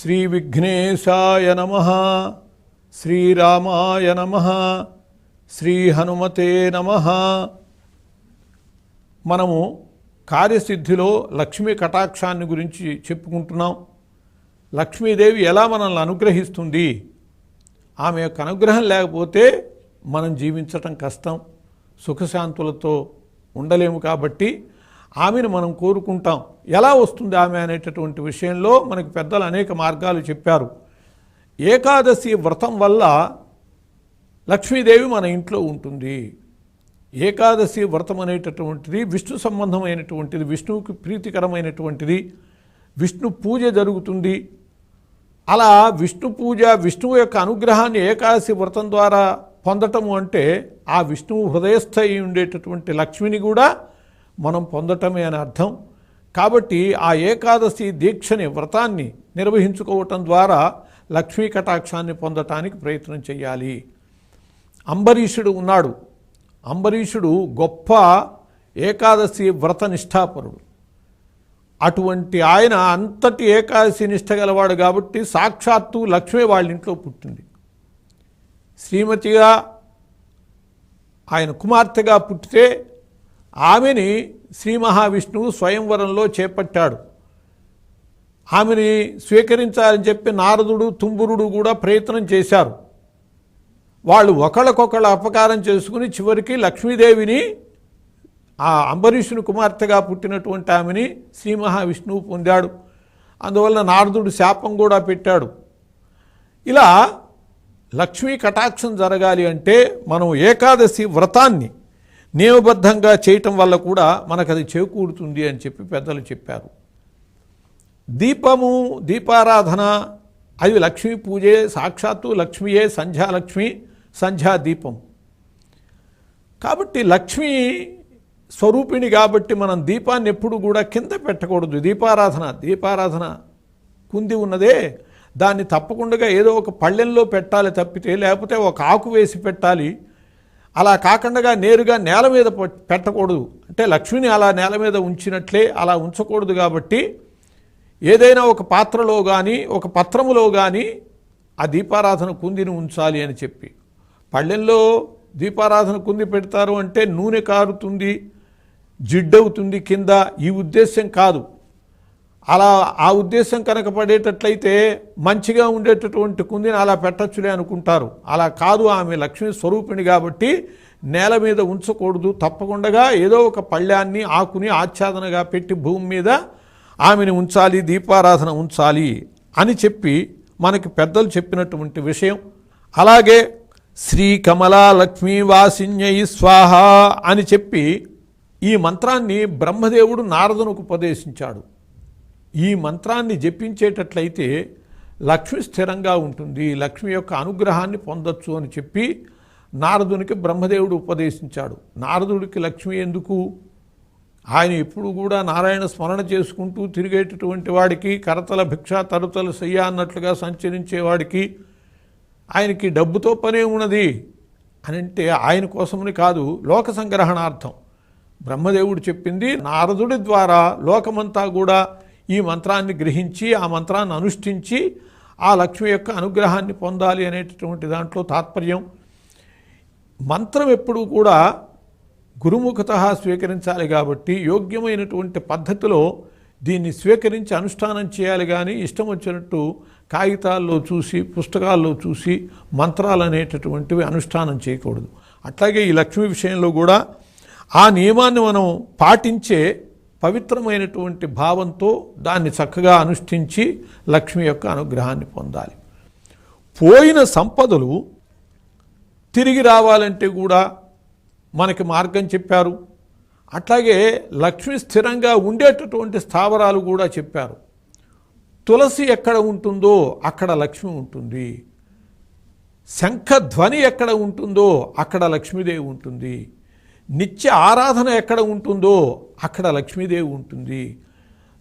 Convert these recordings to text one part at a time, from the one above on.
శ్రీ విఘ్నేశాయ నమః, శ్రీరామాయ నమః, శ్రీ హనుమతే నమః. మనము కార్యసిద్ధిలో లక్ష్మీ కటాక్షాన్ని గురించి చెప్పుకుంటున్నాం. లక్ష్మీదేవి ఎలా మనల్ని అనుగ్రహిస్తుంది, ఆమె యొక్క అనుగ్రహం లేకపోతే మనం జీవించటం కష్టం, సుఖశాంతులతో ఉండలేము. కాబట్టి ఆమెను మనం కోరుకుంటాం. ఎలా వస్తుంది ఆమె అనేటటువంటి విషయంలో మనకి పెద్దలు అనేక మార్గాలు చెప్పారు. ఏకాదశి వ్రతం వల్ల లక్ష్మీదేవి మన ఇంట్లో ఉంటుంది. ఏకాదశి వ్రతం అనేటటువంటిది విష్ణు సంబంధమైనటువంటిది, విష్ణువుకి ప్రీతికరమైనటువంటిది, విష్ణు పూజ జరుగుతుంది. అలా విష్ణు పూజ, విష్ణువు యొక్క అనుగ్రహాన్ని ఏకాదశి వ్రతం ద్వారా పొందటము అంటే ఆ విష్ణువు హృదయస్థ అయి ఉండేటటువంటి లక్ష్మిని కూడా మనం పొందటమే అని అర్థం. కాబట్టి ఆ ఏకాదశి దీక్షని, వ్రతాన్ని నిర్వహించుకోవటం ద్వారా లక్ష్మీ కటాక్షాన్ని పొందటానికి ప్రయత్నం చేయాలి. అంబరీషుడు ఉన్నాడు. అంబరీషుడు గొప్ప ఏకాదశి వ్రత నిష్ఠాపరుడు. అటువంటి ఆయన అంతటి ఏకాదశి నిష్ఠ గలవాడు కాబట్టి సాక్షాత్తు లక్ష్మి వాళ్ళ ఇంట్లో పుట్టింది. శ్రీమతిగా ఆయన కుమార్తెగా పుట్టితే ఆమెని శ్రీ మహావిష్ణువు స్వయంవరంలో చేపట్టాడు. ఆమెని స్వీకరించాలని చెప్పి నారదుడు, తుంబురుడు కూడా ప్రయత్నం చేశారు. వాళ్ళు ఒకళ్ళకొకళ్ళు అపకారం చేసుకుని చివరికి లక్ష్మీదేవిని, ఆ అంబరీషుని కుమార్తెగా పుట్టినటువంటి ఆమెని శ్రీ మహావిష్ణువు పొందాడు. అందువల్ల నారదుడు శాపం కూడా పెట్టాడు. ఇలా లక్ష్మీ కటాక్షం జరగాలి అంటే మనం ఏకాదశి వ్రతాన్ని నియమబద్ధంగా చేయటం వల్ల కూడా మనకు అది చేకూరుతుంది అని చెప్పి పెద్దలు చెప్పారు. దీపము, దీపారాధన అవి లక్ష్మీ పూజే, సాక్షాత్తు లక్ష్మీయే, సంధ్యాలక్ష్మి, సంధ్యాదీపం. కాబట్టి లక్ష్మీ స్వరూపిణి కాబట్టి మనం దీపాన్ని ఎప్పుడు కూడా కింద పెట్టకూడదు. దీపారాధన కుంది ఉన్నదే దాన్ని తప్పకుండా ఏదో ఒక పళ్ళెంలో పెట్టాలి తప్పితే, లేకపోతే ఒక ఆకు వేసి పెట్టాలి. అలా కాకుండా నేరుగా నేల మీద పెట్టకూడదు. అంటే లక్ష్మిని అలా నేల మీద ఉంచినట్లే అలా ఉంచకూడదు. కాబట్టి ఏదైనా ఒక పాత్రలో కానీ ఒక పత్రములో కానీ ఆ దీపారాధన కుందిని ఉంచాలి అని చెప్పి. పళ్ళెంలో దీపారాధన కుంది పెడతారు అంటే నూనె కారుతుంది, జిడ్డవుతుంది కింద, ఈ ఉద్దేశం కాదు. అలా ఆ ఉద్దేశం కనుక పడేటట్లయితే మంచిగా ఉండేటటువంటి కుందిని అలా పెట్టచ్చులే అనుకుంటారు. అలా కాదు, ఆమె లక్ష్మీ స్వరూపిణి కాబట్టి నేల మీద ఉంచకూడదు. తప్పకుండా ఏదో ఒక పళ్ళాన్ని, ఆకుని ఆచ్ఛాదనగా పెట్టి భూమి మీద ఆమెను ఉంచాలి, దీపారాధన ఉంచాలి అని చెప్పి మనకి పెద్దలు చెప్పినటువంటి విషయం. అలాగే శ్రీ కమలా లక్ష్మీ వాసిన్యై స్వాహ అని చెప్పి ఈ మంత్రాన్ని బ్రహ్మదేవుడు నారదునికి ఉపదేశించాడు. ఈ మంత్రాన్ని జపించేటట్లయితే లక్ష్మి స్థిరంగా ఉంటుంది, లక్ష్మి యొక్క అనుగ్రహాన్ని పొందొచ్చు అని చెప్పి నారదునికి బ్రహ్మదేవుడు ఉపదేశించాడు. నారదుడికి లక్ష్మి ఎందుకు? ఆయన ఎప్పుడు కూడా నారాయణ స్మరణ చేసుకుంటూ తిరిగేటటువంటి వాడికి, కరతల భిక్ష తరుతల శయ్య అన్నట్లుగా సంచరించేవాడికి ఆయనకి డబ్బుతో పనే ఉన్నది అని అంటే ఆయన కోసమని కాదు, లోక సంగ్రహణార్థం. బ్రహ్మదేవుడు చెప్పింది నారదుడి ద్వారా లోకమంతా కూడా ఈ మంత్రాన్ని గ్రహించి ఆ మంత్రాన్ని అనుష్ఠించి ఆ లక్ష్మి యొక్క అనుగ్రహాన్ని పొందాలి అనేటటువంటి దాంట్లో తాత్పర్యం. మంత్రం ఎప్పుడూ కూడా గురుముఖత స్వీకరించాలి కాబట్టి యోగ్యమైనటువంటి పద్ధతిలో దీన్ని స్వీకరించి అనుష్ఠానం చేయాలి. కానీ ఇష్టం వచ్చినట్టు కాగితాల్లో చూసి, పుస్తకాల్లో చూసి మంత్రాలు అనేటటువంటివి అనుష్ఠానం చేయకూడదు. అట్లాగే ఈ లక్ష్మి విషయంలో కూడా ఆ నియమాన్ని మనం పాటించే పవిత్రమైనటువంటి భావంతో దాన్ని చక్కగా అనుష్ఠించి లక్ష్మి యొక్క అనుగ్రహాన్ని పొందాలి. పోయిన సంపదలు తిరిగి రావాలంటే కూడా మనకి మార్గం చెప్పారు. అట్లాగే లక్ష్మి స్థిరంగా ఉండేటటువంటి స్థావరాలు కూడా చెప్పారు. తులసి ఎక్కడ ఉంటుందో అక్కడ లక్ష్మి ఉంటుంది. శంఖధ్వని ఎక్కడ ఉంటుందో అక్కడ లక్ష్మీదేవి ఉంటుంది. నిత్య ఆరాధన ఎక్కడ ఉంటుందో అక్కడ లక్ష్మీదేవి ఉంటుంది.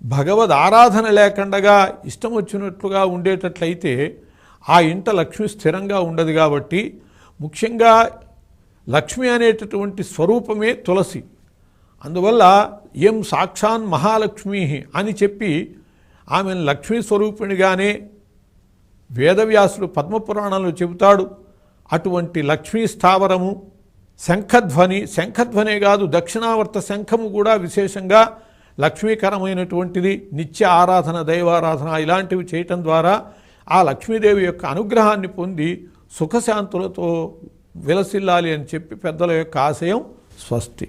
భగవద్ ఆరాధన లేకుండా ఇష్టం వచ్చినట్లుగా ఉండేటట్లయితే ఆ ఇంట లక్ష్మి స్థిరంగా ఉండదు. కాబట్టి ముఖ్యంగా లక్ష్మి అనేటటువంటి స్వరూపమే తులసి. అందువల్ల ఎం సాక్షాన్ మహాలక్ష్మి అని చెప్పి ఆమెను లక్ష్మీ స్వరూపిణిగానే వేదవ్యాసుడు పద్మపురాణంలో చెబుతాడు. అటువంటి లక్ష్మీ స్థావరము, శంఖధ్వనే కాదు, దక్షిణావర్త శంఖము కూడా విశేషంగా లక్ష్మీకరమైనటువంటిది. నిత్య ఆరాధన, దైవారాధన ఇలాంటివి చేయటం ద్వారా ఆ లక్ష్మీదేవి యొక్క అనుగ్రహాన్ని పొంది సుఖశాంతులతో విలసిల్లాలి అని చెప్పి పెద్దల యొక్క ఆశయం. స్వస్తి.